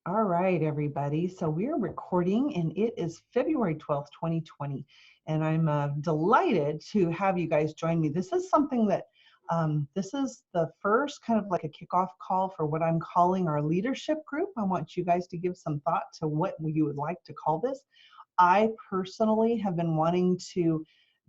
All right, everybody. So we're recording and it is February 12th, 2020. And I'm delighted to have you guys join me. This is something that, this is the first kind of like a kickoff call for what I'm calling our leadership group. I want you guys to give some thought to what you would like to call this. I personally have been wanting to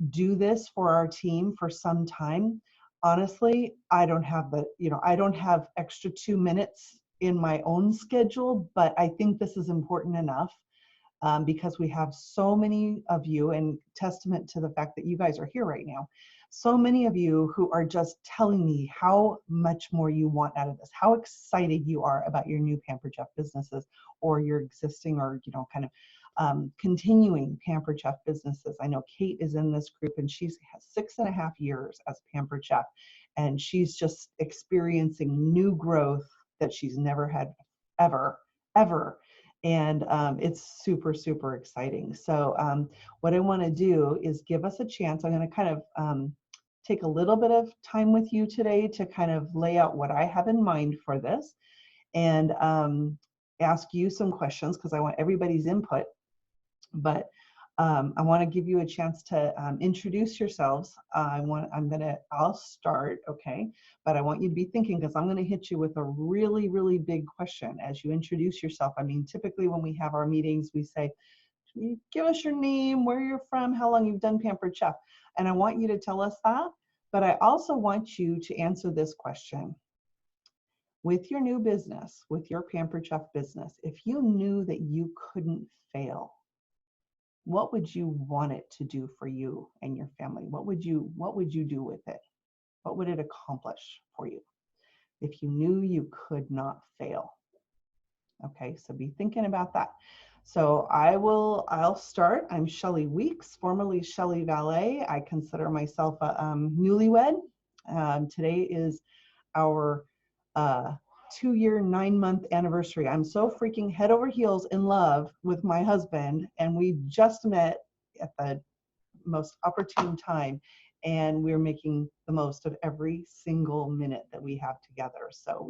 do this for our team for some time. Honestly, I don't have I don't have extra 2 minutes in my own schedule, but I think this is important enough because we have so many of you, and testament to the fact that you guys are here right now, so many of you who are just telling me how much more you want out of this, how excited you are about your new Pampered Chef businesses or your existing or, kind of continuing Pampered Chef businesses. I know Kate is in this group and she has 6.5 years as Pampered Chef, and she's just experiencing new growth that she's never had ever. And it's super, super exciting. So what I want to do is give us a chance. I'm going to kind of take a little bit of time with you today to kind of lay out what I have in mind for this and ask you some questions because I want everybody's input. But I want to give you a chance to introduce yourselves. I'll start, okay? But I want you to be thinking because I'm going to hit you with a really, really big question as you introduce yourself. I mean, typically when we have our meetings, we say, give us your name, where you're from, how long you've done Pampered Chef. And I want you to tell us that, but I also want you to answer this question. With your new business, with your Pampered Chef business, if you knew that you couldn't fail, what would you want it to do for you and your family? What would you do with it? What would it accomplish for you if you knew you could not fail? Okay, so be thinking about that. So I'll start. I'm Shelley Weeks, formerly Shelley Valet. I consider myself a newlywed. Today is our 2-year, 9-month anniversary. I'm so freaking head over heels in love with my husband, and we just met at the most opportune time, and we're making the most of every single minute that we have together. So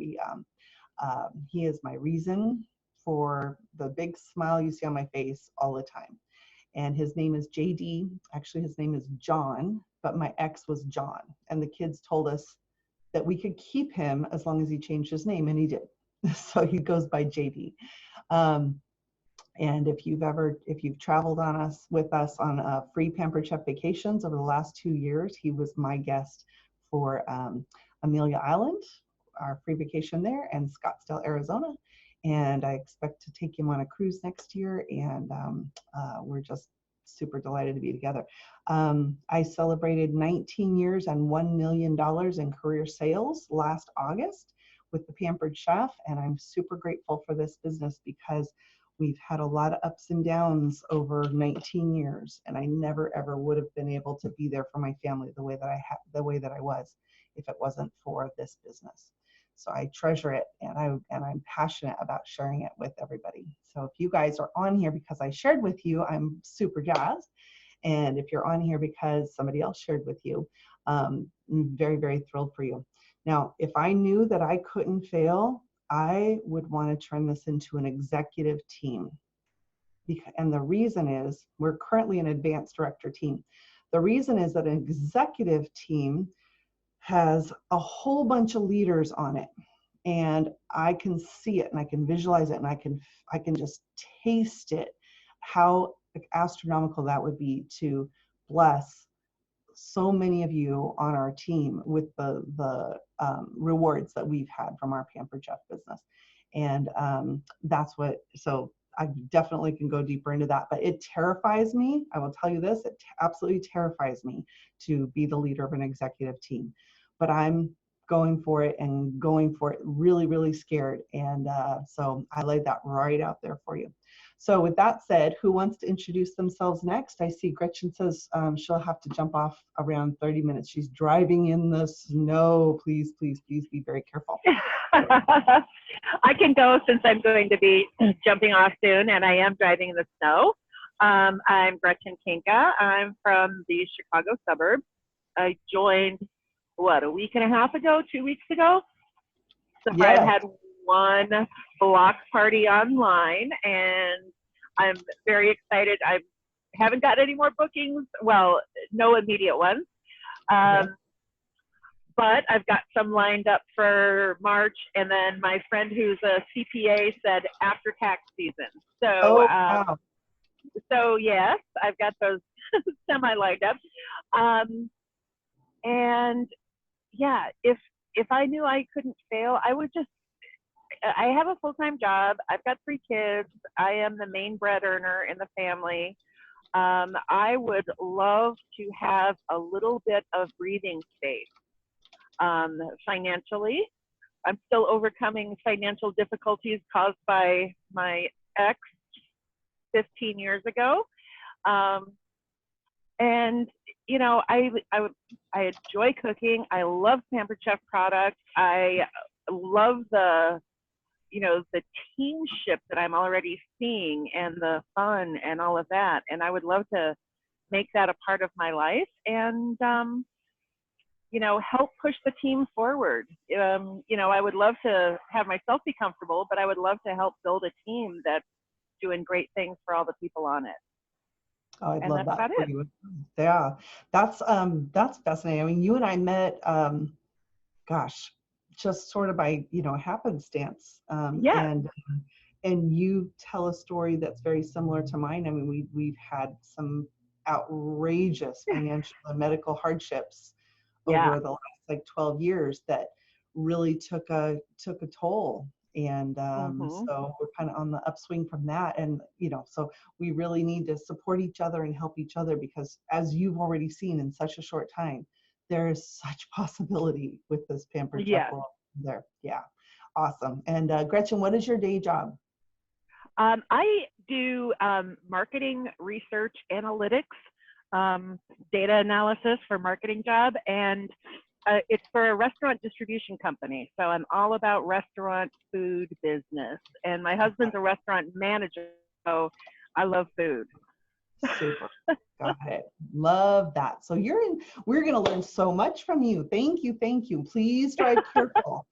he is my reason for the big smile you see on my face all the time. And his name is JD. Actually, his name is John, but my ex was John, and the kids told us that we could keep him as long as he changed his name, and he did. So he goes by JD. And if you've traveled with us on free Pampered Chef vacations over the last 2 years, he was my guest for Amelia Island, our free vacation there, and Scottsdale, Arizona. And I expect to take him on a cruise next year, and we're just super delighted to be together. I celebrated 19 years and $1 million in career sales last August with the Pampered Chef, and I'm super grateful for this business because we've had a lot of ups and downs over 19 years, and I never ever would have been able to be there for my family the way that I was if it wasn't for this business. So I treasure it, and I'm passionate about sharing it with everybody. So if you guys are on here because I shared with you, I'm super jazzed. And if you're on here because somebody else shared with you, I'm very, very thrilled for you. Now, if I knew that I couldn't fail, I would want to turn this into an executive team. And the reason is we're currently an advanced director team. The reason is that an executive team has a whole bunch of leaders on it, and I can see it and I can visualize it and I can just taste it, how astronomical that would be to bless so many of you on our team with the rewards that we've had from our Pampered Chef business. And so I definitely can go deeper into that, but it terrifies me. I will tell you this, it absolutely terrifies me to be the leader of an executive team. But I'm going for it really, really scared. And so I laid that right out there for you. So with that said, who wants to introduce themselves next? I see Gretchen says she'll have to jump off around 30 minutes. She's driving in the snow. Please, please, please be very careful. I can go since I'm going to be jumping off soon, and I am driving in the snow. I'm Gretchen Kinka. I'm from the Chicago suburbs. I joined, a week and a half ago, 2 weeks ago? So yes. I've had one block party online, and I'm very excited. I haven't got any more bookings. Well, no immediate ones. Okay. But I've got some lined up for March, and then my friend who's a CPA said after tax season. So, Wow. so yes, I've got those semi lined up. And yeah, if I knew I couldn't fail, I would just. I have a full-time job. I've got 3 kids. I am the main bread earner in the family. I would love to have a little bit of breathing space. Financially, I'm still overcoming financial difficulties caused by my ex 15 years ago. And you know, I enjoy cooking. I love Pampered Chef products. I love the teamship that I'm already seeing, and the fun and all of that. And I would love to make that a part of my life, and help push the team forward. I would love to have myself be comfortable, but I would love to help build a team that's doing great things for all the people on it. Oh, I'd And love that's that about for it. you. Yeah, that's fascinating. I mean, you and I met, gosh, just sort of by happenstance. Yeah. And you tell a story that's very similar to mine. I mean, we've had some outrageous financial and medical hardships Yeah. over the last 12 years that really took a toll. And so we're kind of on the upswing from that. And, so we really need to support each other and help each other, because as you've already seen in such a short time, there is such possibility with this Pampered Chef world there. Yeah. Awesome. And Gretchen, what is your day job? I do marketing research analytics, data analysis for marketing job, and it's for a restaurant distribution company. So I'm all about restaurant food business, and my husband's a restaurant manager, so I love food. Super. Got it. Love that. So we're going to learn so much from you. Thank you. Thank you. Please drive careful.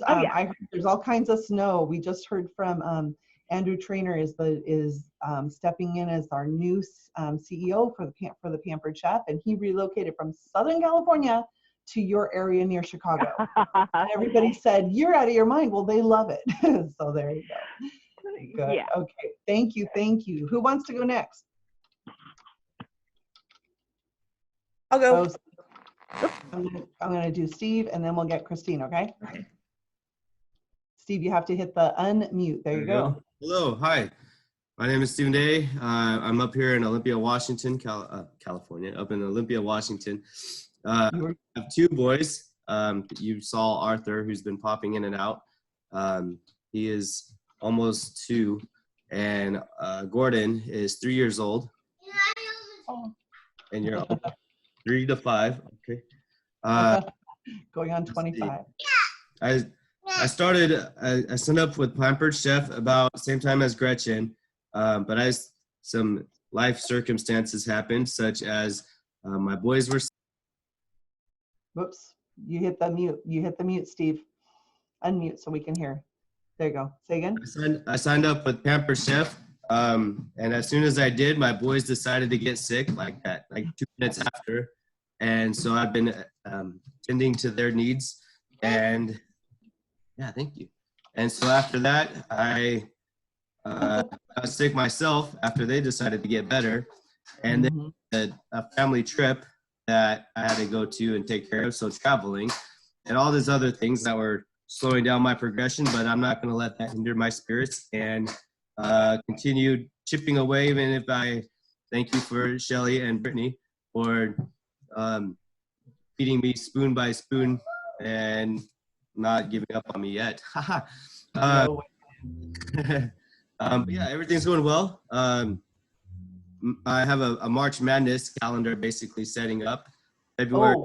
I heard there's all kinds of snow. We just heard from Andrew Trainer is stepping in as our new CEO for the Pampered Chef, and he relocated from Southern California to your area near Chicago. And everybody said, "You're out of your mind." Well, they love it. So there you go. Good. Yeah. Okay. Thank you. Thank you. Who wants to go next? I'll go. I'm going to do Steve, and then we'll get Christine, okay? Steve, you have to hit the unmute. There you go. Hello. Hi. My name is Stephen Day. I'm up here in Olympia, Washington, California, up in Olympia, Washington. I have 2 boys. You saw Arthur, who's been popping in and out. He is almost 2. And Gordon is 3 years old. And you're 3 to 5. Okay. Going on 25. I signed up with Pampered Chef about the same time as Gretchen, but as some life circumstances happened, such as my boys were. Whoops! You hit the mute. You hit the mute, Steve. Unmute so we can hear. There you go. Say again. I signed up with Pampered Chef, and as soon as I did, my boys decided to get sick like that, like 2 minutes after, and so I've been tending to their needs, and. Yeah, thank you. And so after that, I got sick myself after they decided to get better. And then a family trip that I had to go to and take care of, so traveling and all these other things that were slowing down my progression, but I'm not going to let that hinder my spirits, and continued chipping away, even if I thank you for Shelley and Brittany for feeding me spoon by spoon and not giving up on me yet. But yeah, everything's going well. I have a March Madness calendar basically setting up. February,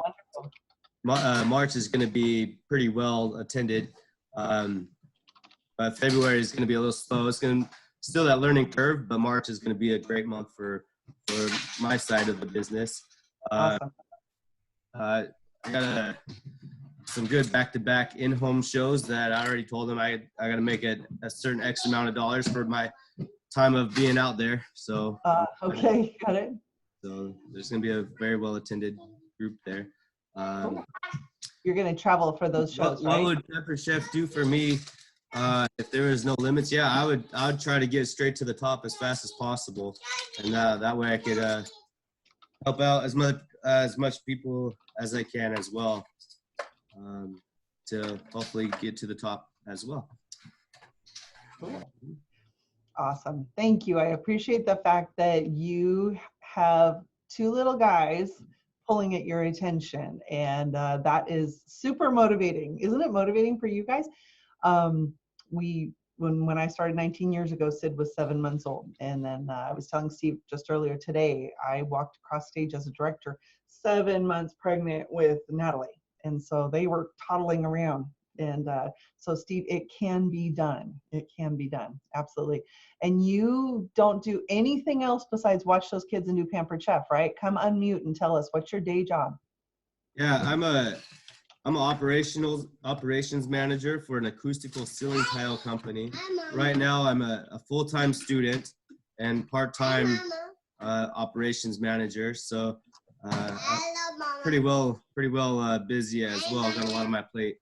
March is going to be pretty well attended, but February is going to be a little slow. It's going to still that learning curve, but March is going to be a great month for my side of the business. Awesome. I got some good back-to-back in-home shows that I already told them I got to make a certain X amount of dollars for my time of being out there. So okay, got it. So there's going to be a very well-attended group there. Cool. You're going to travel for those shows, right? What would Pepper Chef do for me if there was no limits? Yeah, I would try to get straight to the top as fast as possible, and that way I could help out as much people as I can as well, to hopefully get to the top as well. Cool. Awesome. Thank you. I appreciate the fact that you have two little guys pulling at your attention, and that is super motivating. Isn't it motivating for you guys? When I started 19 years ago, Sid was 7 months old, and then I was telling Steve just earlier today, I walked across stage as a director 7 months pregnant with Natalie, and so they were toddling around. And so Steve, it can be done. It can be done, absolutely. And you don't do anything else besides watch those kids and do Pampered Chef, right? Come unmute and tell us, what's your day job? Yeah, I'm an operations manager for an acoustical ceiling tile company. Right now, I'm a full-time student and part-time operations manager. So I'm pretty well busy as well. I've got a lot on my plate.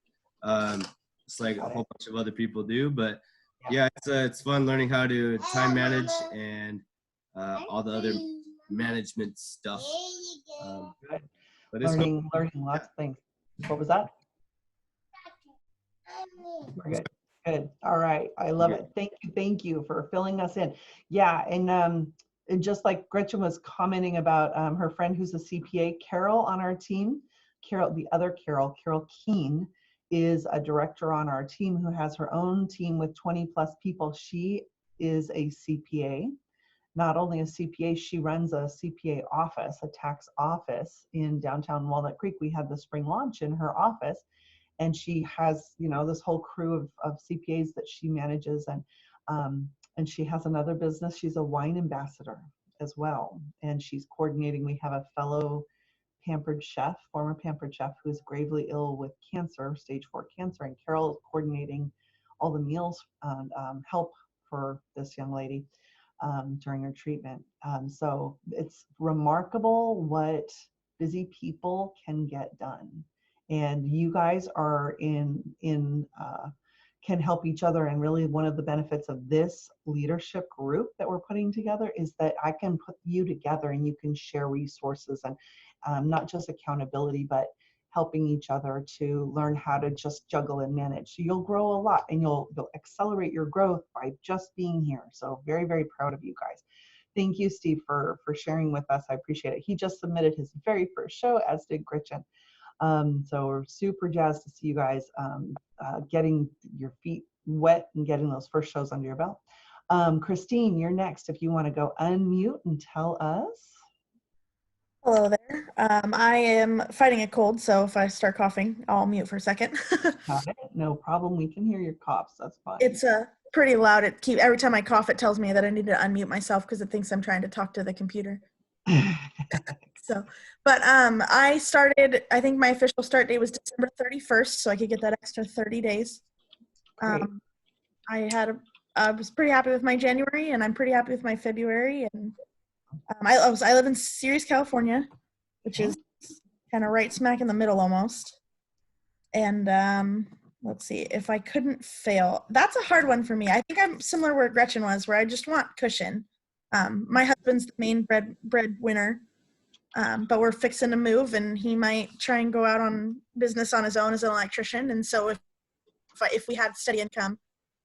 It's like a whole bunch of other people do, but yeah, it's fun learning how to time manage and all the other management stuff. But it's learning lots of things. What was that? We're good. Good. All right. I love it. Thank you for filling us in. Yeah, and just like Gretchen was commenting about her friend who's a CPA, Carol on our team. Carol Keene, is a director on our team who has her own team with 20 plus people. She is a CPA. Not only a CPA, she runs a CPA office, a tax office in downtown Walnut Creek. We had the spring launch in her office, and she has, this whole crew of CPAs that she manages, and she has another business. She's a wine ambassador as well, and she's coordinating. We have a fellow former Pampered Chef, who is gravely ill with cancer, stage 4 cancer, and Carol is coordinating all the meals and help for this young lady during her treatment. So it's remarkable what busy people can get done, and you guys are can help each other. And really, one of the benefits of this leadership group that we're putting together is that I can put you together and you can share resources and not just accountability, but helping each other to learn how to just juggle and manage. So you'll grow a lot, and you'll accelerate your growth by just being here. So very, very proud of you guys. Thank you, Steve, for sharing with us. I appreciate it. He just submitted his very first show, as did Gretchen. So we're super jazzed to see you guys getting your feet wet and getting those first shows under your belt. Christine, you're next. If you want to go unmute and tell us. Hello there. I am fighting a cold, so if I start coughing, I'll mute for a second. Got it. No problem. We can hear your coughs. That's fine. It's pretty loud. Every time I cough, it tells me that I need to unmute myself because it thinks I'm trying to talk to the computer. I started, I think my official start date was December 31st, so I could get that extra 30 days. I was pretty happy with my January, and I'm pretty happy with my February. And I live in Ceres, California, which is kind of right smack in the middle almost. And let's see, if I couldn't fail, that's a hard one for me. I think I'm similar where Gretchen was, where I just want cushion. My husband's the main breadwinner, but we're fixing to move, and he might try and go out on business on his own as an electrician. And so if we had steady income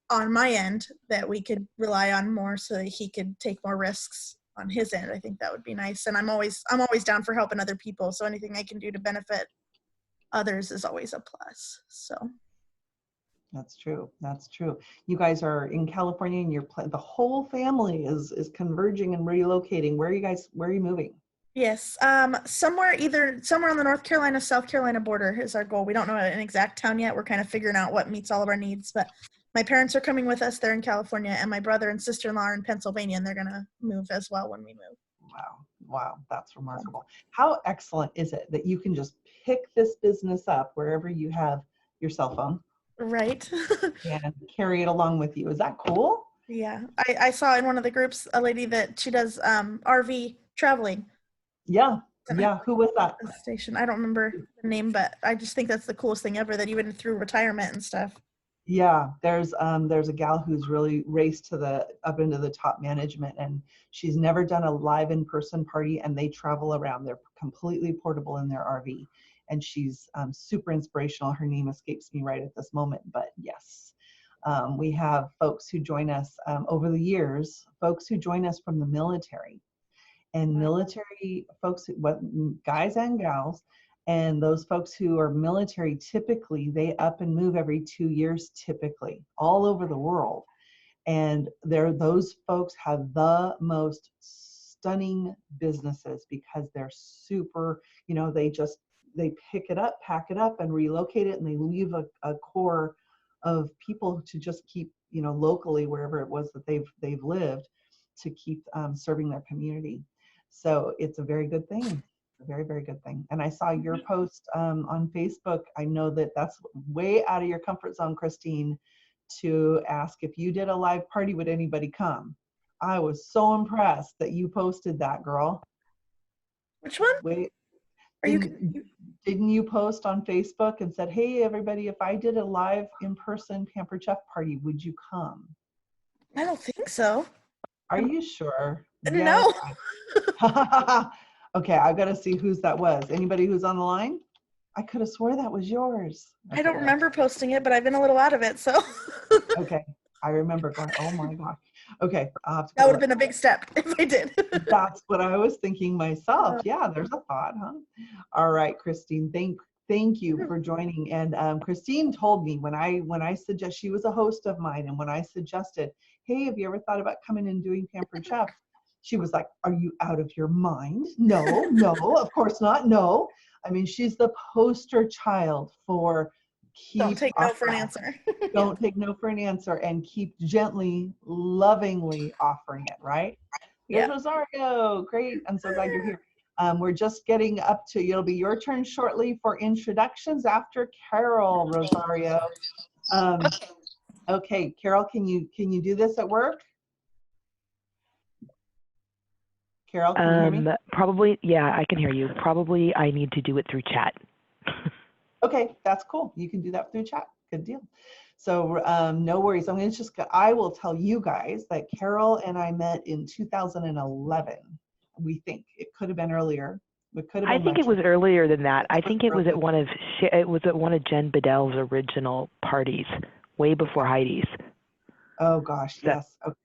on my end that we could rely on more, so that he could take more risks on his end, I think that would be nice. And I'm always down for helping other people. So anything I can do to benefit others is always a plus. So. That's true. That's true. You guys are in California, and the whole family is converging and relocating. Where are you moving? Yes. Somewhere on the North Carolina, South Carolina border is our goal. We don't know an exact town yet. We're kind of figuring out what meets all of our needs, but my parents are coming with us. They're in California, and my brother and sister-in-law are in Pennsylvania, and they're going to move as well when we move. Wow, that's remarkable. How excellent is it that you can just pick this business up wherever you have your cell phone Right. and carry it along with you? Is that cool? Yeah. I saw in one of the groups a lady that she does RV traveling. Yeah. And Yeah. Who was that? the station. I don't remember the name, but I just think that's the coolest thing ever, that even through retirement and stuff. Yeah, there's a gal who's really raced to the up into the top management, and she's never done a live in-person party, and they travel around. They're completely portable in their RV, and she's super inspirational. Her name escapes me right at this moment, but yes. We have folks who join us over the years, folks who join us from the military, and military folks, what guys and gals, and those folks who are military, typically they up and move every 2 years, typically all over the world. And those folks have the most stunning businesses because they're super, they pick it up, pack it up, and relocate it, and they leave a core of people to just keep, locally wherever it was that they've lived, to keep serving their community. So it's a very good thing. A very, very good thing. And I saw your post on Facebook. I know that's way out of your comfort zone, Christine, to ask if you did a live party, would anybody come? I was so impressed that you posted that, girl. Which one? Wait, Are didn't you post on Facebook and said, hey, everybody, if I did a live in-person Pampered Chef party, would you come? I don't think so. Are you sure? No. Okay, I've got to see whose that was. Anybody who's on the line? I could have swore that was yours. Okay, I don't remember posting it, but I've been a little out of it, so. Okay, I remember going, oh my God. Okay, I'll have to That would have been a big step if I did. That's what I was thinking myself. Yeah, there's a thought, huh? All right, Christine, thank you for joining. And Christine told me when I suggest, she was a host of mine, and when I suggested, hey, have you ever thought about coming and doing Pampered Chef? She was like, are you out of your mind? No, of course not. No. I mean, she's the poster child for Don't take no for an answer. Don't take no for an answer, and keep gently, lovingly offering it, right? Here's Rosario. Great. I'm so glad you're here. We're just getting up to, it'll be your turn shortly for introductions after Carol, Rosario. Okay, Carol, can you do this at work? Carol, can you hear me? Probably, yeah, I can hear you. Probably I need to do it through chat. Okay, that's cool. You can do that through chat. Good deal. So no worries. I will tell you guys that Carol and I met in 2011. We think it could have been earlier. I think it was earlier than that. I think it was at one of Jen Bedell's original parties, way before Heidi's. Oh gosh, yes. Okay.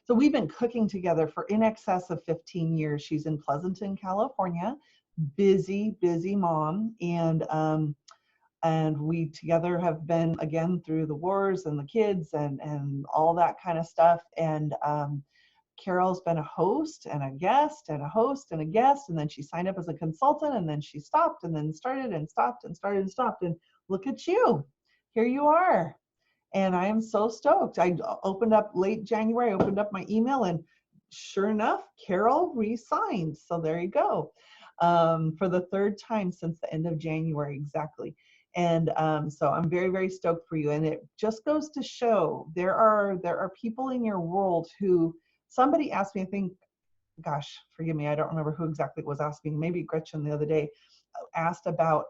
So we've been cooking together for in excess of 15 years. She's in Pleasanton, California. Busy mom, and we together have been, again, through the wars and the kids and all that kind of stuff. And Carol's been a host and a guest and a host and a guest, and then she signed up as a consultant, and then she stopped and then started and stopped and started and stopped. And look at you, here you are. And I am so stoked. I opened up late January, opened up my email, and sure enough, Carol re-signed. So there you go. For the third time since the end of January, exactly. And so I'm very, very stoked for you. And it just goes to show there are people in your world who, somebody asked me, I think, gosh, forgive me, I don't remember who exactly was asking, maybe Gretchen the other day, asked about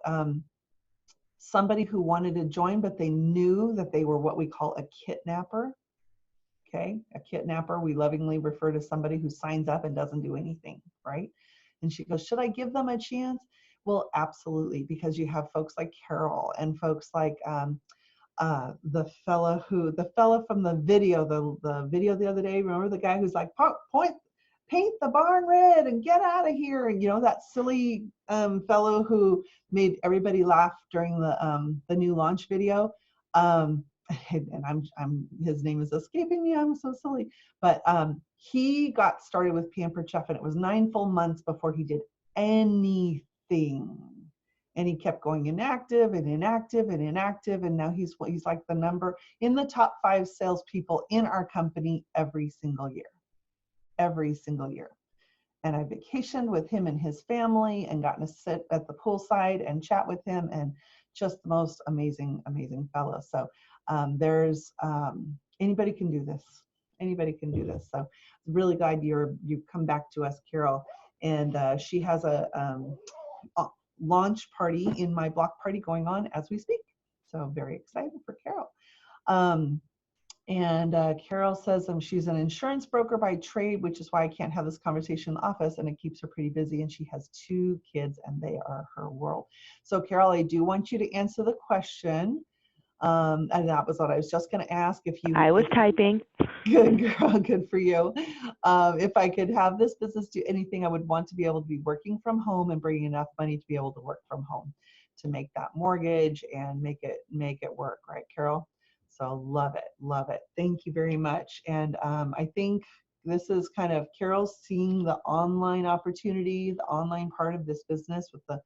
somebody who wanted to join, but they knew that they were what we call a kidnapper. Okay, a kidnapper, we lovingly refer to somebody who signs up and doesn't do anything, right? And she goes, should I give them a chance? Well, absolutely, because you have folks like Carol and folks like the fella from the video, the video the other day, remember the guy who's like, paint the barn red and get out of here, and that silly fellow who made everybody laugh during the new launch video, and his name is escaping me, I'm so silly, but he got started with Pampered Chef, and it was 9 full months before he did anything, and he kept going inactive, and now he's like the number in the top 5 salespeople in our company every single year. and I vacationed with him and his family and gotten to sit at the poolside and chat with him, and just the most amazing, amazing fellow. So there's anybody can do this. Anybody can do this. So really glad you've come back to us, Carol. And she has a launch party in my block party going on as we speak. So very excited for Carol. And Carol says she's an insurance broker by trade, which is why I can't have this conversation in the office, and it keeps her pretty busy. And she has 2 kids, and they are her world. So Carol, I do want you to answer the question. And that was what I was just going to ask. I was typing. Good girl, good for you. If I could have this business do anything, I would want to be able to be working from home and bringing enough money to be able to work from home to make that mortgage and make it work, right, Carol? So love it. Thank you very much. And I think this is kind of Carol's seeing the online opportunity, the online part of this business with the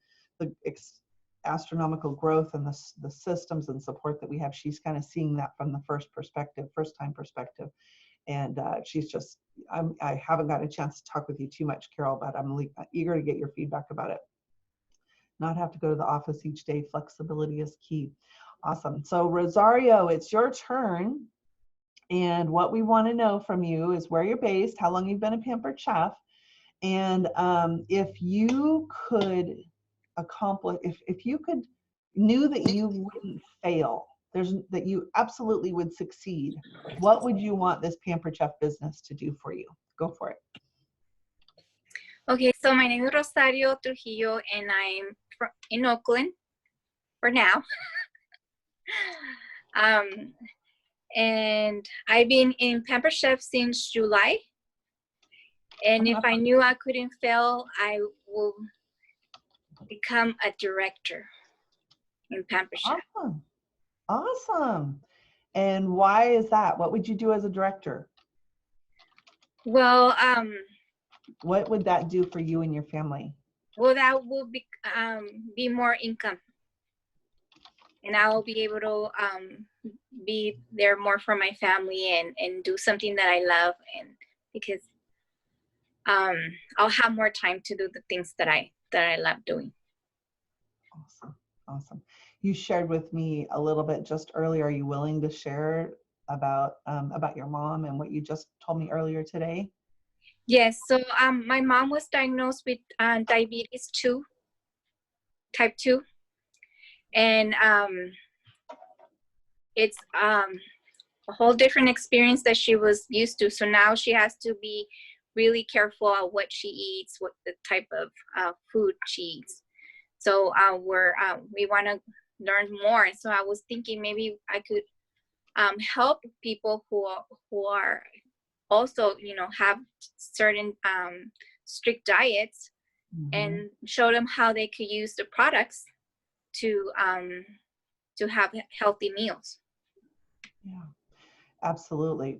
astronomical growth and the systems and support that we have. She's kind of seeing that from the first time perspective. And she's just, I haven't got a chance to talk with you too much, Carol, but I'm eager to get your feedback about it. Not have to go to the office each day. Flexibility is key. Awesome. So Rosario, it's your turn. And what we want to know from you is where you're based, how long you've been a Pampered Chef, and if you could accomplish, if you could knew that you wouldn't fail, that you absolutely would succeed, what would you want this Pampered Chef business to do for you? Go for it. Okay, so my name is Rosario Trujillo, and I'm in Oakland for now. And I've been in Pampered Chef since July. And if I knew I couldn't fail, I will become a director in Pampered Chef. Awesome. And why is that? What would you do as a director? Well, what would that do for you and your family? Well, that will be more income, and I will be able to be there more for my family and do something that I love, and because I'll have more time to do the things that I love doing. Awesome. You shared with me a little bit just earlier. Are you willing to share about your mom and what you just told me earlier today? Yes. So my mom was diagnosed with diabetes type 2, and it's a whole different experience that she was used to. So now she has to be really careful of what she eats, what the type of food she eats. So we want to learn more. So I was thinking maybe I could help people who are also, have certain strict diets, and show them how they could use the products to have healthy meals. Yeah, absolutely.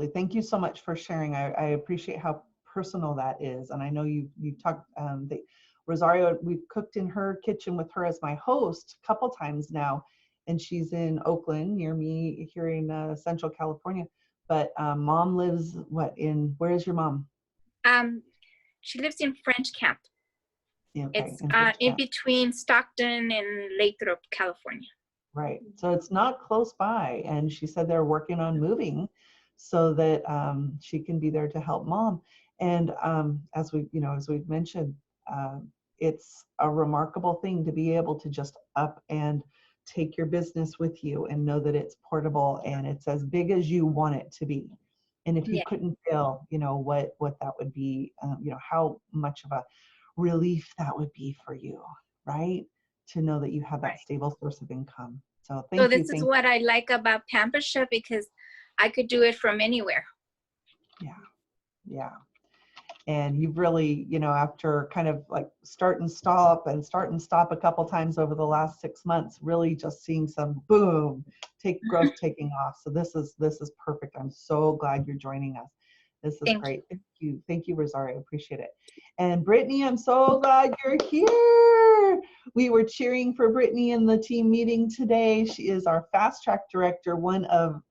Thank you so much for sharing. I appreciate how personal that is. And I know you talked, Rosario, we've cooked in her kitchen with her as my host a couple times now, and she's in Oakland near me here in Central California. But mom lives where is your mom? She lives in French Camp. Yeah, okay. It's in between Stockton and Lathrop, California. Right. So it's not close by. And she said they're working on moving so that she can be there to help mom. And as we've mentioned, it's a remarkable thing to be able to just up and take your business with you and know that it's portable and it's as big as you want it to be. And if you couldn't fail, what that would be, how much of a relief that would be for you, right? To know that you have that stable source of income. So thank you. So this is what I like about Pampered Chef, because I could do it from anywhere. Yeah. And you've really, after kind of like start and stop a couple times over the last 6 months, really just seeing some boom, growth taking off. So this is perfect. I'm so glad you're joining us. This is great. Thank you, Rosario. Appreciate it. And Brittany, I'm so glad you're here. We were cheering for Brittany in the team meeting today. She is our fast track director, one of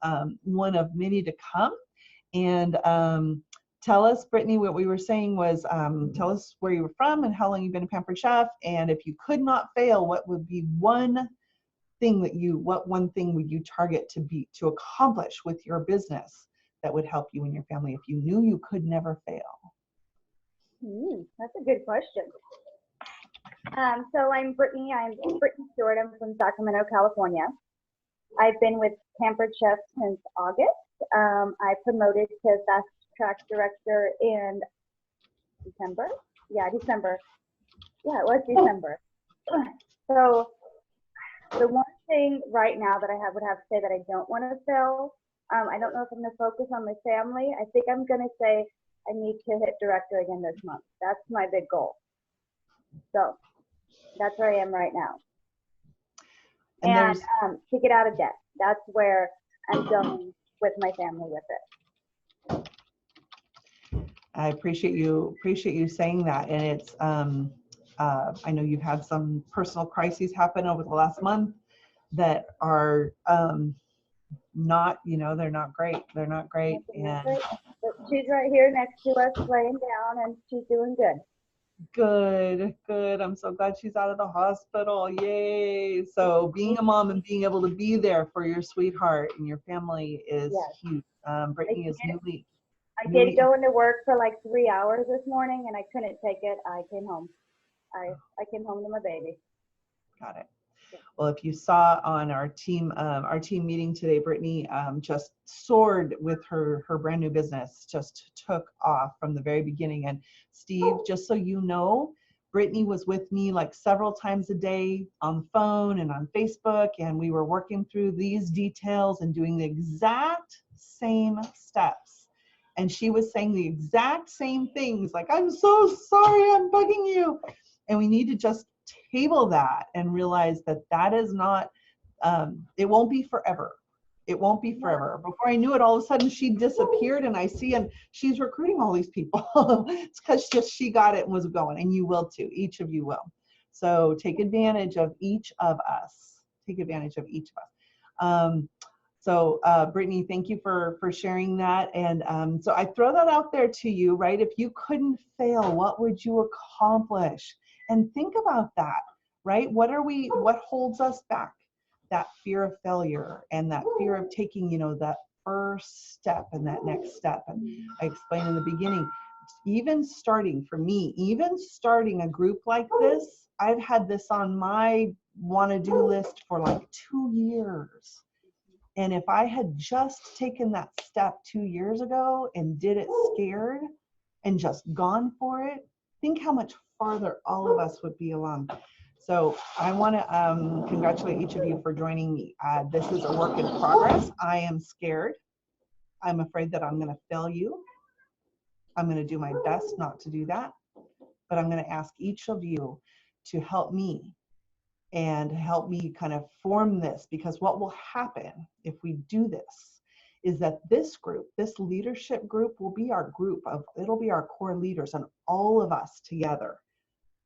many to come. And tell us, Brittany, what we were saying was, tell us where you were from and how long you've been a Pampered Chef. And if you could not fail, what would be one thing what one thing would you target to accomplish with your business that would help you and your family if you knew you could never fail? That's a good question. So I'm Brittany. I'm Brittany Stewart. I'm from Sacramento, California. I've been with Pampered Chef since August. I promoted to Fast Track Director in December. Yeah, December. Yeah, it was December. So the one thing right now that I would have to say that I don't want to fail, I don't know if I'm going to focus on my family. I think I'm going to say I need to hit director again this month. That's my big goal. So that's where I am right now. And to get out of debt. That's where I'm going with my family with it. I appreciate you saying that. And it's, I know you've had some personal crises happen over the last month that are not, they're not great. They're not great. And but she's right here next to us laying down, and she's doing good. Good. I'm so glad she's out of the hospital. Yay. So being a mom and being able to be there for your sweetheart and your family is huge. Brittany is newly. I did go into work for like 3 hours this morning, and I couldn't take it. I came home. I came home to my baby. Got it. Well, if you saw on our team meeting today, Brittany just soared with her brand new business, just took off from the very beginning. And Steve, just so you know, Brittany was with me like several times a day on the phone and on Facebook, and we were working through these details and doing the exact same steps. And she was saying the exact same things, like, I'm so sorry, I'm bugging you. And we need to just table that and realize that that is not, it won't be forever. It won't be forever. Before I knew it, all of a sudden she disappeared, and I see, and she's recruiting all these people. It's because she got it and was going, and you will too. Each of you will. So take advantage of each of us. Take advantage of each of us. So Brittany, thank you for sharing that. And so I throw that out there to you, right? If you couldn't fail, what would you accomplish? And think about that, right? What holds us back? That fear of failure and that fear of taking, that first step and that next step. And I explained in the beginning, even starting a group like this, I've had this on my want-to-do list for like 2 years. And if I had just taken that step 2 years ago and did it scared and just gone for it, think how much farther all of us would be along. So I want to congratulate each of you for joining me. This is a work in progress. I am scared. I'm afraid that I'm going to fail you. I'm going to do my best not to do that. But I'm going to ask each of you to help me and help me kind of form this, because what will happen if we do this is that this group, this leadership group, will be our it'll be our core leaders, and all of us together,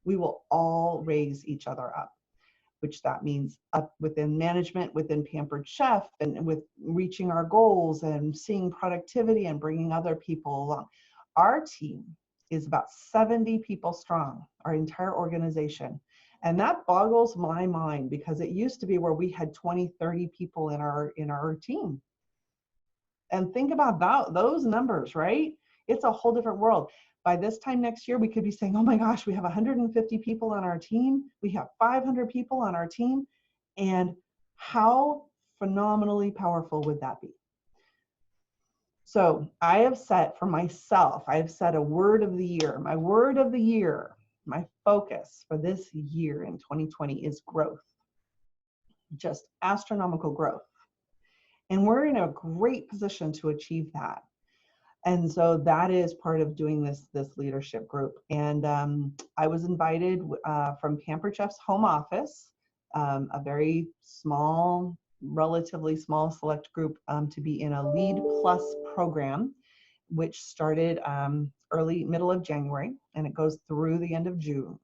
we will all raise each other up, which that means up within management, within Pampered Chef, and with reaching our goals and seeing productivity and bringing other people along. Our team is about 70 people strong, our entire organization. And that boggles my mind, because it used to be where we had 20, 30 people in our team. And think about those numbers, right? It's a whole different world. By this time next year, we could be saying, oh my gosh, we have 150 people on our team. We have 500 people on our team. And how phenomenally powerful would that be? So I have set for myself, I have set a word of the year. My word of the year, my focus for this year in 2020 is growth. Just astronomical growth. And we're in a great position to achieve that. And so that is part of doing this leadership group. And I was invited from Pampered Chef's home office, a very small, relatively small select group, to be in a Lead Plus program, which started middle of January, and it goes through the end of June.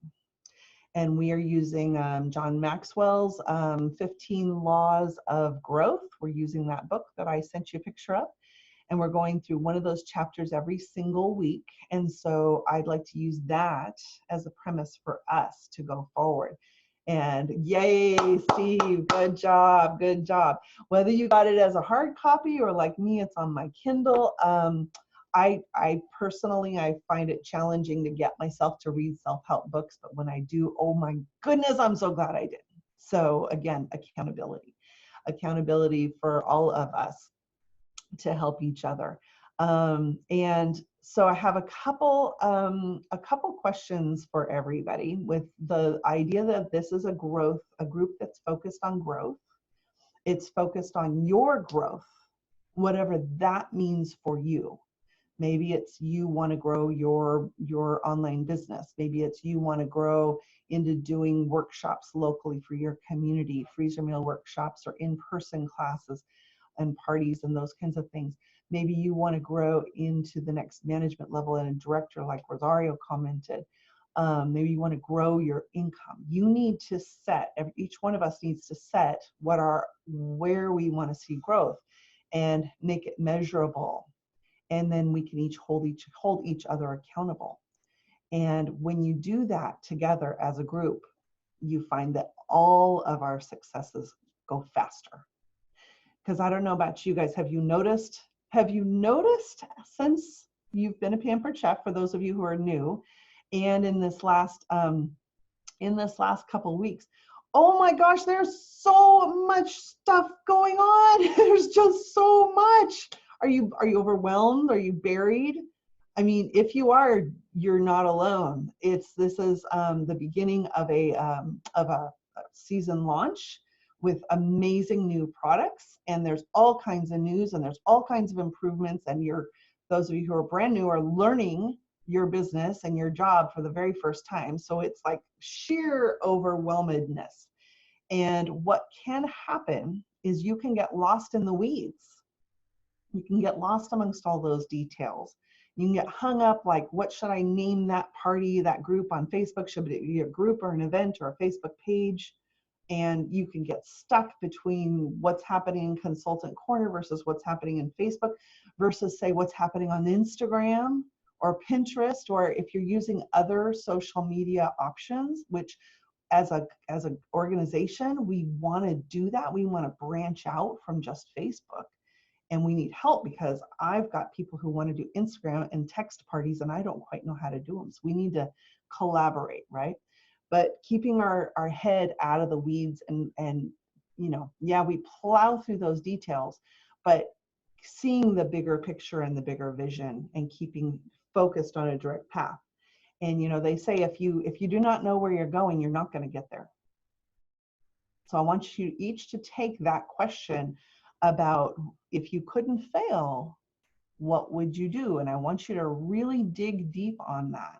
And we are using John Maxwell's 15 Laws of Growth. We're using that book that I sent you a picture of. and we're going through one of those chapters every single week. And so I'd like to use that as a premise for us to go forward. And yay, Steve, good job, good job. Whether you got it as a hard copy or like me, it's on my Kindle. I personally, I find it challenging to get myself to read self-help books, but when I do, oh my goodness, I'm so glad I did. So again, accountability for all of us to help each other. And so I have a couple questions for everybody, with the idea that this is a group that's focused on growth. It's focused on your growth, whatever that means for you. Maybe it's you want to grow your online business. Maybe it's you want to grow into doing workshops locally for your community, freezer meal workshops or in-person classes and parties and those kinds of things. Maybe you want to grow into the next management level and a director, like Rosario commented. Maybe you want to grow your income. You need to set, each one of us needs to set where we want to see growth and make it measurable. And then we can each hold each other accountable. And when you do that together as a group, you find that all of our successes go faster. Because I don't know about you guys, have you noticed since you've been a Pampered Chef, for those of you who are new, and in this last couple weeks, oh my gosh, there's so much stuff going on. There's just so much. Are you overwhelmed? Are you buried? I mean, if you are, you're not alone. This is the beginning of a season launch with amazing new products, and there's all kinds of news and there's all kinds of improvements, and those of you who are brand new are learning your business and your job for the very first time. So it's like sheer overwhelmedness. And what can happen is you can get lost in the weeds. You can get lost amongst all those details. You can get hung up like, what should I name that party, that group on Facebook? Should it be a group or an event or a Facebook page? And you can get stuck between what's happening in Consultant Corner versus what's happening in Facebook versus, say, what's happening on Instagram or Pinterest, or if you're using other social media options, which as an organization, we want to do that. We want to branch out from just Facebook. And we need help because I've got people who want to do Instagram and text parties, and I don't quite know how to do them. So we need to collaborate, right? But keeping our head out of the weeds and yeah, we plow through those details, but seeing the bigger picture and the bigger vision and keeping focused on a direct path. And they say if you do not know where you're going, you're not going to get there. So I want you each to take that question about, if you couldn't fail, what would you do? And I want you to really dig deep on that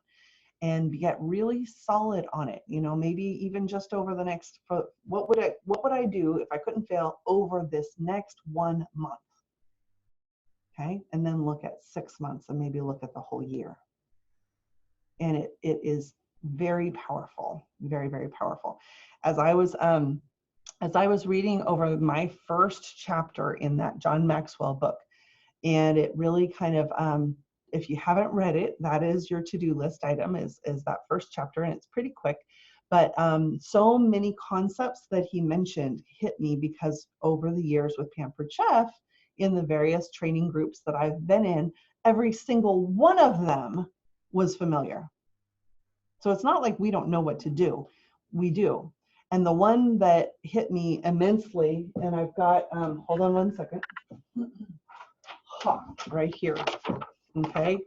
and get really solid on it. Maybe even just over the next, what would I do if I couldn't fail over this next 1 month? Okay, and then look at 6 months and maybe look at the whole year. And it is very powerful, very, very powerful. As I was reading over my first chapter in that John Maxwell book, and it really kind of, if you haven't read it, that is your to-do list item, is that first chapter, and it's pretty quick. But so many concepts that he mentioned hit me because over the years with Pampered Chef, in the various training groups that I've been in, every single one of them was familiar. So it's not like we don't know what to do. We do. And the one that hit me immensely, and I've got, hold on one second, right here, okay?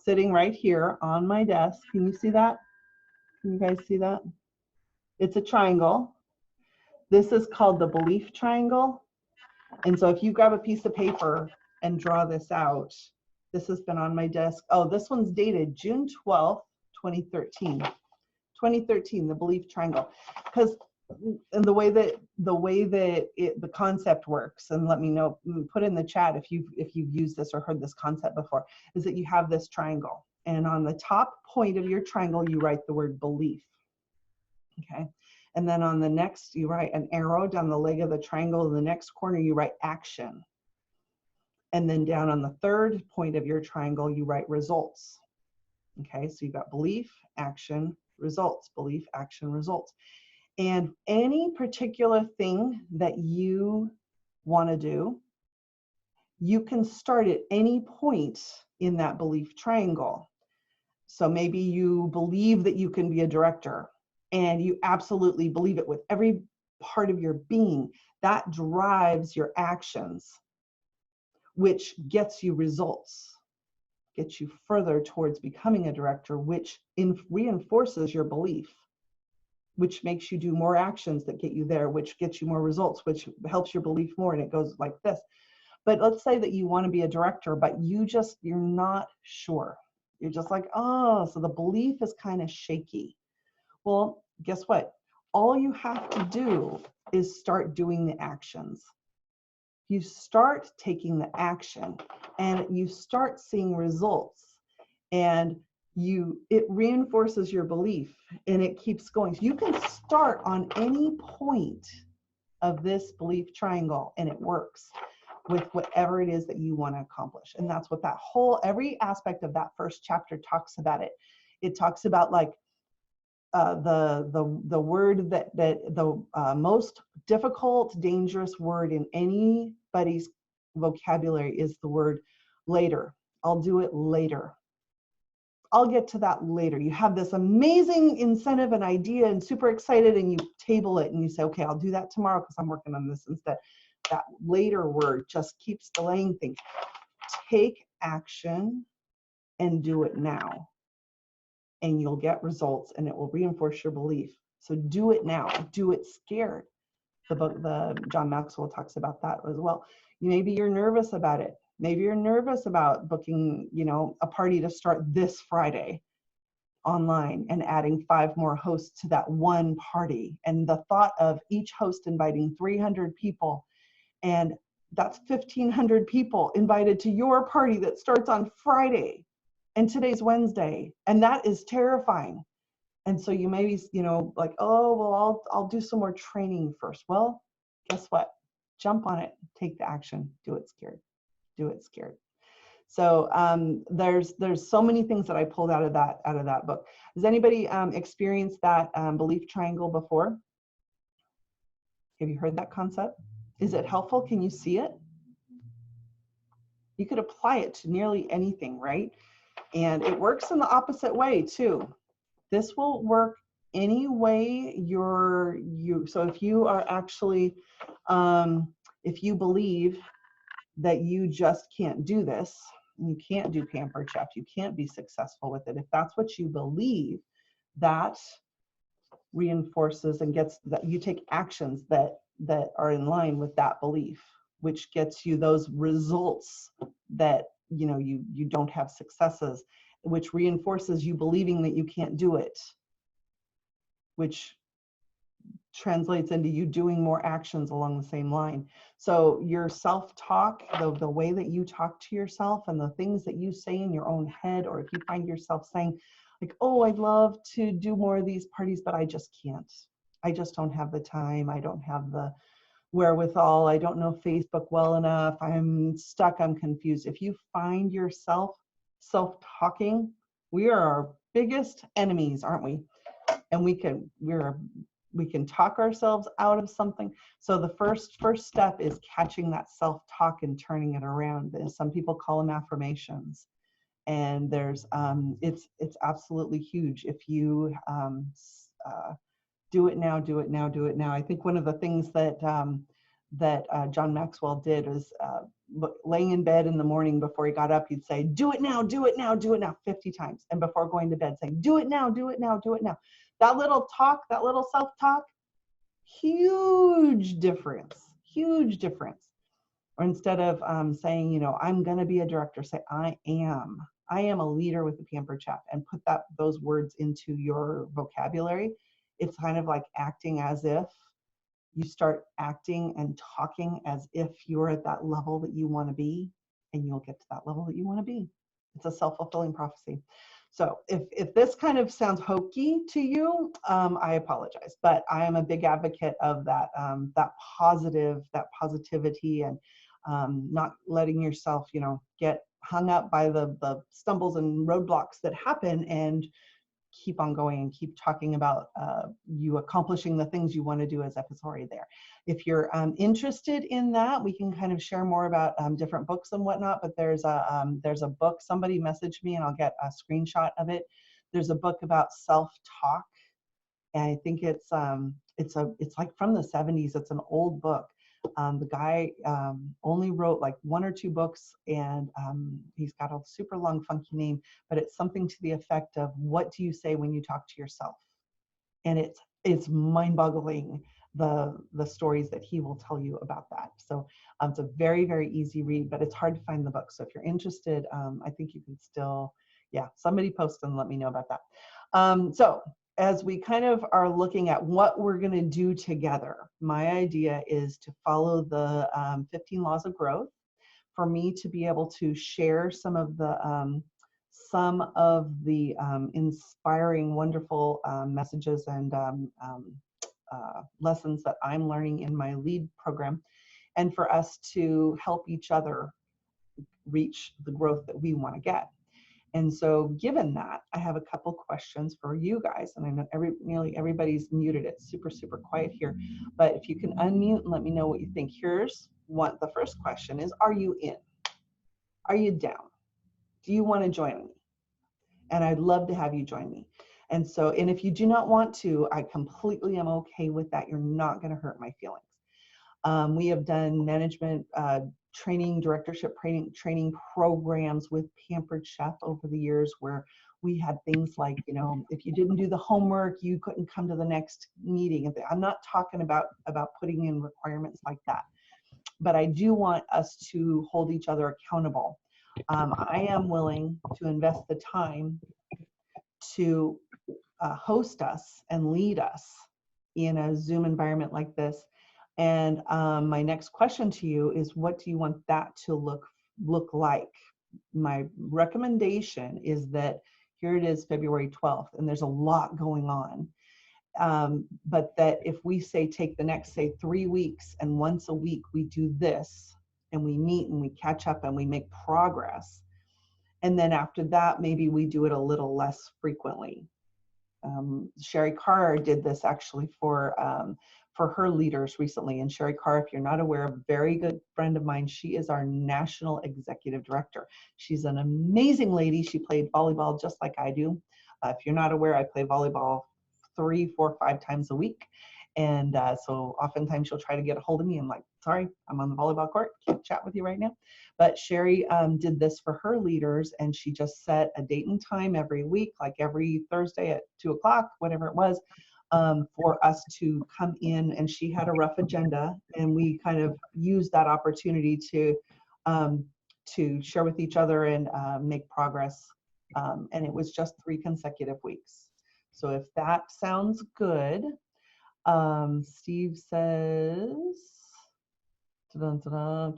Sitting right here on my desk. Can you see that? Can you guys see that? It's a triangle. This is called the belief triangle. And so if you grab a piece of paper and draw this out, this has been on my desk. Oh, this one's dated June 12th, 2013. 2013, the belief triangle. Because and the way that the concept works, and let me know, put in the chat if you've used this or heard this concept before, is that you have this triangle, and on the top point of your triangle you write the word belief, okay, and then on the next you write an arrow down the leg of the triangle. In the next corner you write action, And then down on the third point of your triangle, you write results. Okay, so you've got belief, action, results, belief, action, results. And any particular thing that you want to do, you can start at any point in that belief triangle. So maybe you believe that you can be a director, and you absolutely believe it with every part of your being. That drives your actions, which gets you results, gets you further towards becoming a director, which reinforces your belief, which makes you do more actions that get you there, which gets you more results, which helps your belief more, and it goes like this. But let's say that you want to be a director, but you're not sure. You're just like, oh, so the belief is kind of shaky. Well, guess what? All you have to do is start doing the actions. You start taking the action and you start seeing results, and it reinforces your belief, and it keeps going. So you can start on any point of this belief triangle, and it works with whatever it is that you want to accomplish. And that's what every aspect of that first chapter talks about. It talks about like the word that the most difficult, dangerous word in anybody's vocabulary is the word later. I'll do it later. I'll get to that later. You have this amazing incentive and idea and super excited, and you table it and you say, okay, I'll do that tomorrow because I'm working on this instead. That later word just keeps delaying things. Take action and do it now, and you'll get results, and it will reinforce your belief. So do it now. Do it scared. The John Maxwell talks about that as well. Maybe you're nervous about it. Maybe you're nervous about booking, a party to start this Friday online and adding 5 more hosts to that one party. And the thought of each host inviting 300 people, and that's 1,500 people invited to your party that starts on Friday, and today's Wednesday, and that is terrifying. And so you may be, like, oh, well, I'll do some more training first. Well, guess what? Jump on it. Take the action. Do it scared. Do it scared. So there's so many things that I pulled out of that book. Has anybody experienced that belief triangle before? Have you heard that concept? Is it helpful? Can you see it? You could apply it to nearly anything, right? And it works in the opposite way too. This will work any way so if you are actually, if you believe that you just can't do this, you can't do Pampered Chef, you can't be successful with it. If that's what you believe, that reinforces and gets that you take actions that are in line with that belief, which gets you those results that you don't have successes, which reinforces you believing that you can't do it, which translates into you doing more actions along the same line. So your self-talk, the way that you talk to yourself and the things that you say in your own head, or if you find yourself saying like, oh, I'd love to do more of these parties, but I just can't. I just don't have the time. I don't have the wherewithal. I don't know Facebook well enough. I'm stuck. I'm confused. If you find yourself self-talking, we are our biggest enemies, aren't we? And we can talk ourselves out of something. So the first step is catching that self-talk and turning it around. And some people call them affirmations. And there's it's absolutely huge if you do it now, do it now, do it now. I think one of the things that John Maxwell did is laying in bed in the morning before he got up, he'd say, do it now, do it now, do it now, 50 times. And before going to bed saying, do it now, do it now, do it now. That little talk, that little self-talk, huge difference, huge difference. Or instead of saying, I'm going to be a director, say, I am a leader with the Pampered Chef, and put those words into your vocabulary. It's kind of like acting as if you start acting and talking as if you're at that level that you want to be, and you'll get to that level that you want to be. It's a self-fulfilling prophecy. So if this kind of sounds hokey to you, I apologize, but I am a big advocate of that, that positivity, and not letting yourself, get hung up by the stumbles and roadblocks that happen, and keep on going and keep talking about you accomplishing the things you want to do as if it's already there. If you're interested in that, we can kind of share more about different books and whatnot, but there's a book, somebody messaged me and I'll get a screenshot of it. There's a book about self-talk, and I think it's like from the 70s. It's an old book. The guy only wrote like 1 or 2 books, and he's got a super long funky name, but it's something to the effect of, what do you say when you talk to yourself? And it's mind-boggling, the stories that he will tell you about that. So it's a very, very easy read, but it's hard to find the book. So if you're interested, I think you can still, somebody post and let me know about that. So as we kind of are looking at what we're going to do together, my idea is to follow the 15 laws of growth, for me to be able to share some of the inspiring, wonderful messages and lessons that I'm learning in my LEAD program, and for us to help each other reach the growth that we want to get. And so given that, I have a couple questions for you guys, and I know nearly everybody's muted. It's super, super quiet here, but if you can unmute and let me know what you think. Here's what the first question is: are you in? Are you down? Do you want to join me? And I'd love to have you join me. And so, and if you do not want to, I completely am okay with that. You're not going to hurt my feelings. We have done management training, directorship training programs with Pampered Chef over the years, where we had things like, if you didn't do the homework, you couldn't come to the next meeting. I'm not talking about putting in requirements like that, but I do want us to hold each other accountable. I am willing to invest the time to host us and lead us in a Zoom environment like this. And my next question to you is, what do you want that to look like? My recommendation is that here it is, February 12th, and there's a lot going on. But that if we say take the next, say, 3 weeks, and once a week we do this, and we meet and we catch up and we make progress. And then after that, maybe we do it a little less frequently. Sherry Carr did this actually for her leaders recently. And Sherry Carr, if you're not aware, a very good friend of mine, she is our national executive director. She's an amazing lady. She played volleyball just like I do. If you're not aware, I play volleyball 3, 4, 5 times a week. And so oftentimes she'll try to get a hold of me. I'm like, sorry, I'm on the volleyball court, can't chat with you right now. But Sherry did this for her leaders, and she just set a date and time every week, like every Thursday at 2 o'clock, whatever it was, for us to come in. And she had a rough agenda, and we kind of used that opportunity to share with each other and make progress. And it was just 3 consecutive weeks. So if that sounds good, Steve says,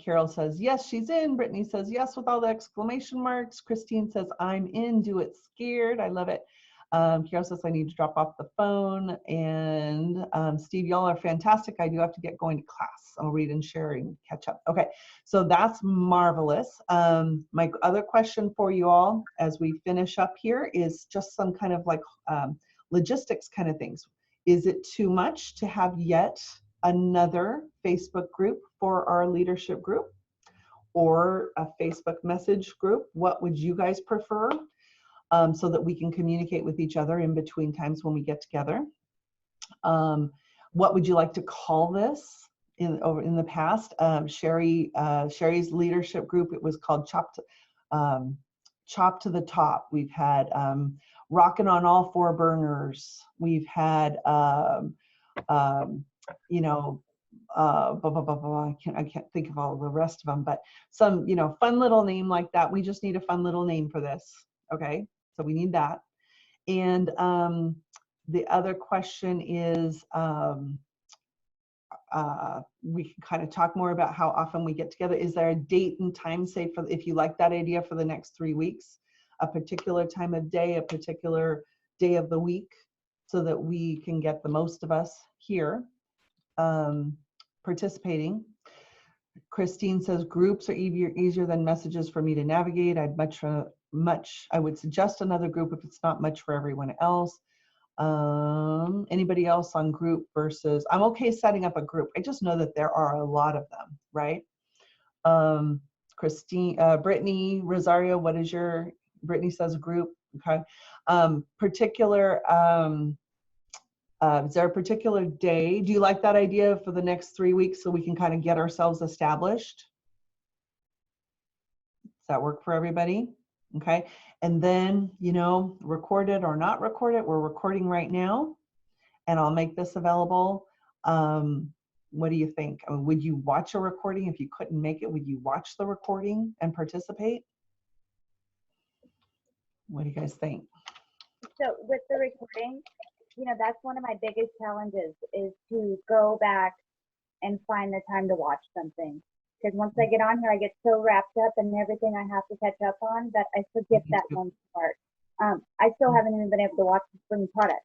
Carol says, yes, she's in. Brittany says, yes, with all the exclamation marks. Christine says, I'm in, do it scared. I love it. Carol says, I need to drop off the phone. And Steve, y'all are fantastic. I do have to get going to class. I'll read and share and catch up. Okay, so that's marvelous. My other question for you all as we finish up here is just some kind of like logistics kind of things. Is it too much to have yet another Facebook group for our leadership group, or a Facebook message group? What would you guys prefer, so that we can communicate with each other in between times when we get together? What would you like to call this? In the past, Sherry's leadership group, it was called Chop to the Top. We've had Rocking on All 4 Burners. We've had I can't think of all the rest of them, but some, fun little name like that. We just need a fun little name for this. Okay, so we need that. And the other question is, we can kind of talk more about how often we get together. Is there a date and time, say, for if you like that idea, for the next 3 weeks, a particular time of day, a particular day of the week, so that we can get the most of us here participating? Christine says groups are easier than messages for me to navigate. I would suggest another group if it's not much for everyone else. Anybody else on group versus, I'm okay setting up a group. I just know that there are a lot of them, right? Christine, Brittany, Rosario, Brittany says group, okay. Is there a particular day? Do you like that idea for the next 3 weeks so we can kind of get ourselves established? Does that work for everybody? Okay. And then, record it or not record it. We're recording right now, and I'll make this available. What do you think? I mean, would you watch a recording if you couldn't make it? Would you watch the recording and participate? What do you guys think? So with the recording, that's one of my biggest challenges is to go back and find the time to watch something. Because once I get on here, I get so wrapped up in everything I have to catch up on that I forget that one part. I still haven't even been able to watch the spring product.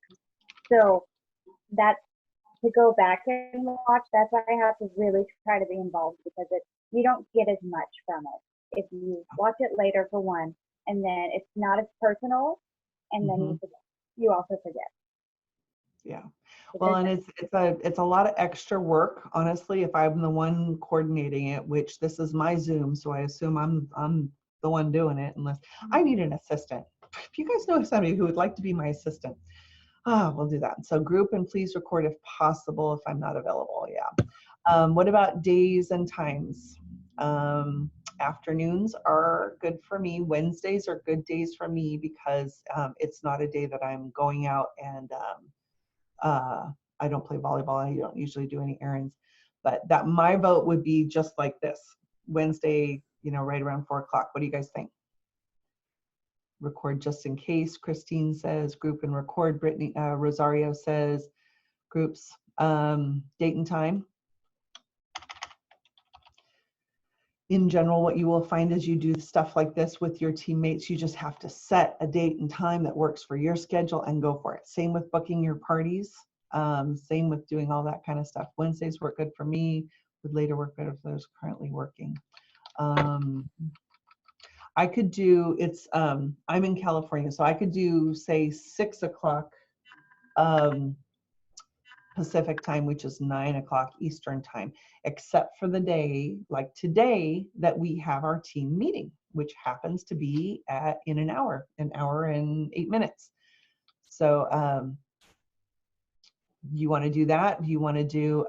So that's to go back and watch. That's why I have to really try to be involved, because you don't get as much from it if you watch it later, for one, and then it's not as personal, and then you also forget. Yeah. Well, and it's a lot of extra work, honestly, if I'm the one coordinating it, which this is my Zoom, so I assume I'm the one doing it, unless I need an assistant. If you guys know somebody who would like to be my assistant, we'll do that. So group, and please record if possible if I'm not available. Yeah. What about days and times? Afternoons are good for me. Wednesdays are good days for me because it's not a day that I'm going out and I don't play volleyball. I don't usually do any errands, but that my vote would be just like this Wednesday, right around 4 o'clock. What do you guys think? Record just in case. Christine says group and record. Brittany, Rosario says groups, date and time. In general, what you will find is you do stuff like this with your teammates. You just have to set a date and time that works for your schedule and go for it. Same with booking your parties. Same with doing all that kind of stuff. Wednesdays work good for me. Would later work better for those currently working. I could do, I'm in California, so I could do, say, 6 o'clock Pacific time, which is 9 o'clock Eastern time, except for the day like today that we have our team meeting, which happens to be in an hour and 8 minutes. So you want to do that? Do you want to do,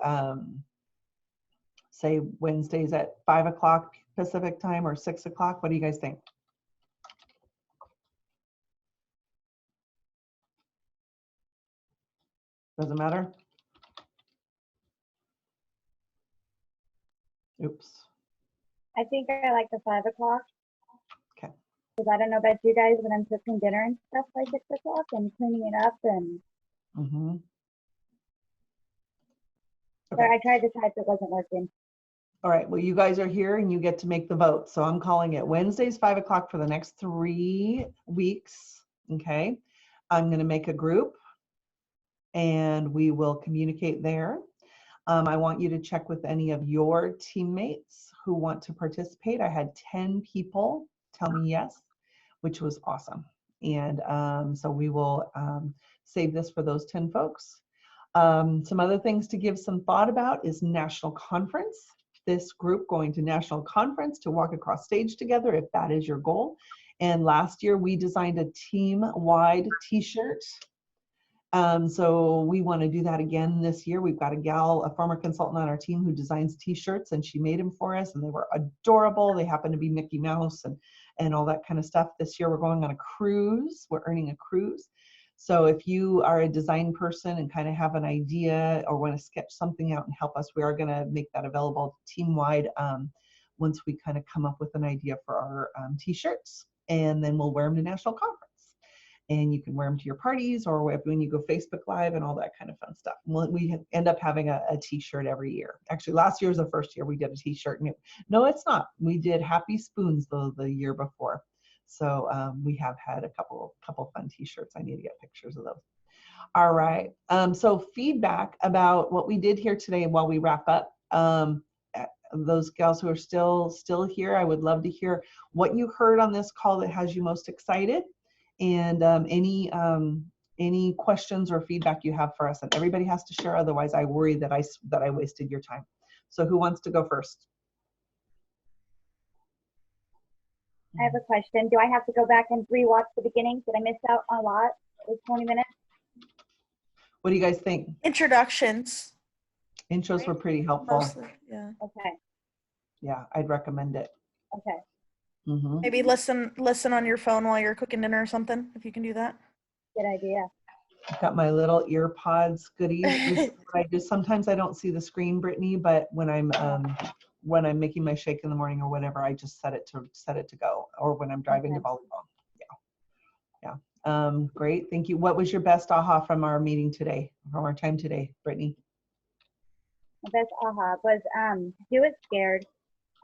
say, Wednesdays at 5 o'clock Pacific time or 6 o'clock? What do you guys think? Doesn't matter? Oops. I think I like the 5 o'clock. Okay. Because I don't know about you guys, but I'm cooking dinner and stuff by 6 o'clock and cleaning it up and. Okay. I tried to type, it wasn't working. All right, well, you guys are here and you get to make the vote. So I'm calling it Wednesdays, 5 o'clock for the next 3 weeks, okay? I'm gonna make a group and we will communicate there. I want you to check with any of your teammates who want to participate. I had 10 people tell me yes, which was awesome. And so we will save this for those 10 folks. Some other things to give some thought about is national conference. This group going to national conference to walk across stage together, if that is your goal. And last year we designed a team-wide t-shirt. So we want to do that again this year. We've got a former consultant on our team who designs t-shirts, and she made them for us, and they were adorable. They happen to be Mickey Mouse and all that kind of stuff. This year we're going on a cruise. We're earning a cruise. So if you are a design person and kind of have an idea or want to sketch something out and help us, we are going to make that available team-wide once we kind of come up with an idea for our t-shirts, and then we'll wear them to national conference. And you can wear them to your parties or when you go Facebook Live and all that kind of fun stuff. We end up having a t-shirt every year. Actually, last year was the first year we did a t-shirt. No, it's not. We did Happy Spoons the year before. So we have had a couple fun t-shirts. I need to get pictures of those. All right. So feedback about what we did here today while we wrap up. those gals who are still here, I would love to hear what you heard on this call that has you most excited, and any questions or feedback you have for us. And everybody has to share, otherwise I worry that I wasted your time. So who wants to go first? I have a question. Do I have to go back and rewatch the beginning? Did I miss out on a lot? It was 20 minutes. What do you guys think? Introductions. Intros were pretty helpful. Mostly, yeah. Okay. Yeah, I'd recommend it. Okay. Mm-hmm. Maybe listen on your phone while you're cooking dinner or something, if you can do that. Good idea. I've got my little ear pods goodies. This is what I do. Sometimes I don't see the screen, Brittany, but when I'm making my shake in the morning or whatever, I just set it to go. Or when I'm driving to volleyball. Yeah. Great. Thank you. What was your best aha from our meeting today, from our time today, Brittany? My best aha was do it scared.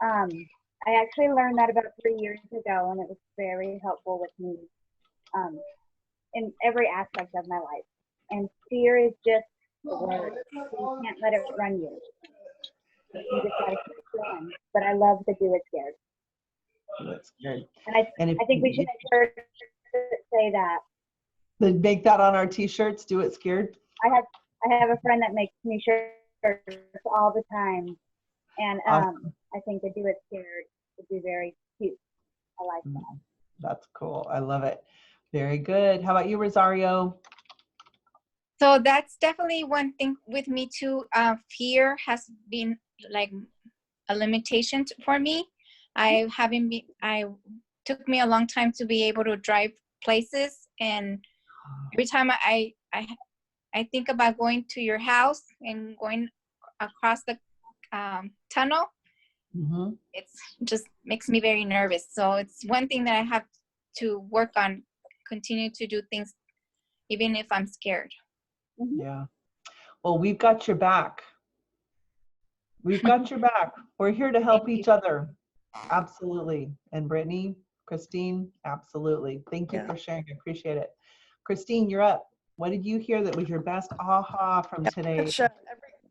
I actually learned that about 3 years ago, and it was very helpful with me in every aspect of my life. And fear is just the word. You can't let it run you. You just gotta keep going. But I love the do it scared. Do it scared. And I think we should make sure to say that. Make that on our t-shirts. Do it scared. I have a friend that makes me shirts all the time, and Awesome. I think the do it scared would be very cute. I like that. That's cool. I love it. Very good. How about you, Rosario? So that's definitely one thing with me too. Fear has been like a limitation for me. I took me a long time to be able to drive places, and every time I think about going to your house and going across the tunnel, it's just makes me very nervous. So it's one thing that I have to work on, continue to do things even if I'm scared. Yeah. Well, we've got your back. We've got your back. We're here to help each other. Absolutely. And Brittany, Christine, absolutely. Thank you for sharing. I appreciate it. Christine, you're up. What did you hear that was your best aha from today?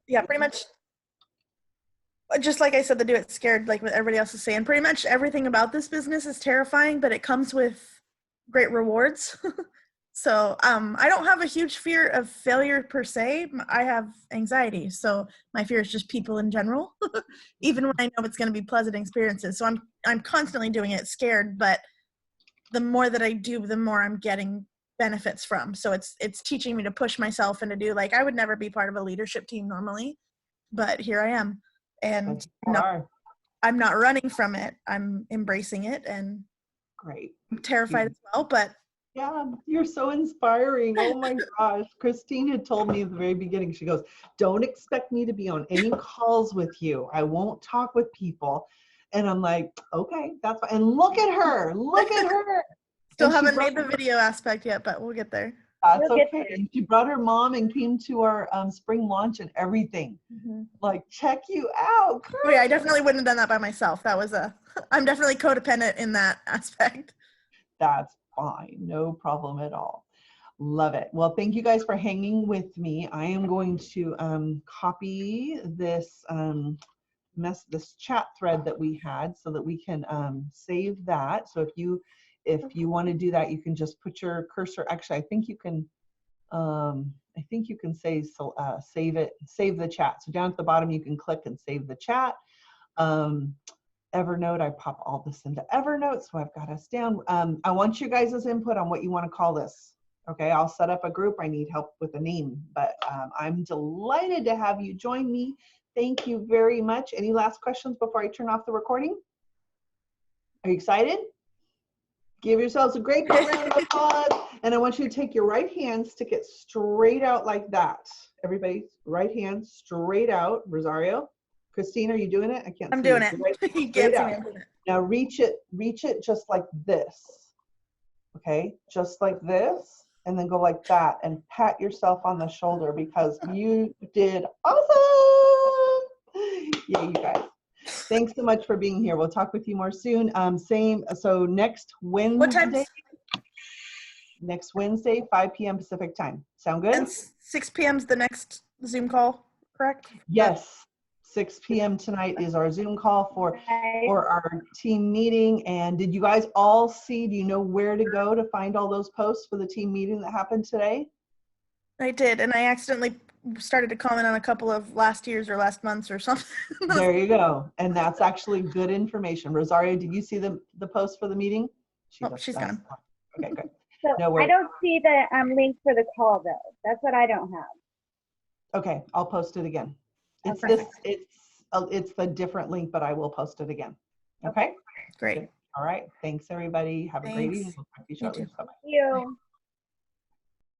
Pretty much. Just like I said, the do it scared, like what everybody else is saying. Pretty much everything about this business is terrifying, but it comes with great rewards. So I don't have a huge fear of failure per se. I have anxiety. So my fear is just people in general, even when I know it's going to be pleasant experiences. So I'm constantly doing it scared, but the more that I do, the more I'm getting benefits from. So it's teaching me to push myself and to do, like, I would never be part of a leadership team normally, but here I am. And I'm not running from it. I'm embracing it, and great. I'm terrified as well, but yeah, you're so inspiring. Oh my gosh. Christine had told me at the very beginning, she goes, don't expect me to be on any calls with you. I won't talk with people. And I'm like, okay, that's fine. And look at her. Look at her. Still haven't made the video aspect yet, but we'll get there. That's okay. And she brought her mom and came to our spring launch and everything. Like, check you out. Oh yeah, I definitely wouldn't have done that by myself. I'm definitely codependent in that aspect. That's fine. No problem at all. Love it. Well, thank you guys for hanging with me. I am going to copy this this chat thread that we had so that we can save that. So if you want to do that, you can just put your cursor. Actually, I think you can say save the chat. So down at the bottom, you can click and save the chat. Evernote, I pop all this into Evernote, so I've got us down. I want you guys' input on what you want to call this. Okay, I'll set up a group. I need help with a name, but I'm delighted to have you join me. Thank you very much. Any last questions before I turn off the recording? Are you excited? Give yourselves a great big round of applause. And I want you to take your right hand, stick it straight out like that. Everybody, right hand straight out. Rosario, Christine, are you doing it? I can't see. I'm doing it. You can't see me. Now reach it just like this. Okay, just like this, and then go like that and pat yourself on the shoulder because you did awesome. Yeah, you guys. Thanks so much for being here. We'll talk with you more soon. So next Wednesday. What time? Next Wednesday, 5 p.m. Pacific time. Sound good? And 6 p.m. is the next Zoom call, correct? Yes. 6 p.m. tonight is our Zoom call for Bye. our team meeting. And did you guys all see, do you know where to go to find all those posts for the team meeting that happened today? I did, and I accidentally started to comment on a couple of last year's or last month's or something. There you go. And that's actually good information. Rosario, did you see the post for the meeting? She's gone. Okay, good. So No I worries. don't see the link for the call though. That's what I don't have. Okay, I'll post it again. It's Okay. this, it's the different link, but I will post it again. Okay? Great. All right. Thanks, everybody. Have a great Thanks. evening. We'll talk to you You shortly. too. Bye-bye. Thank you.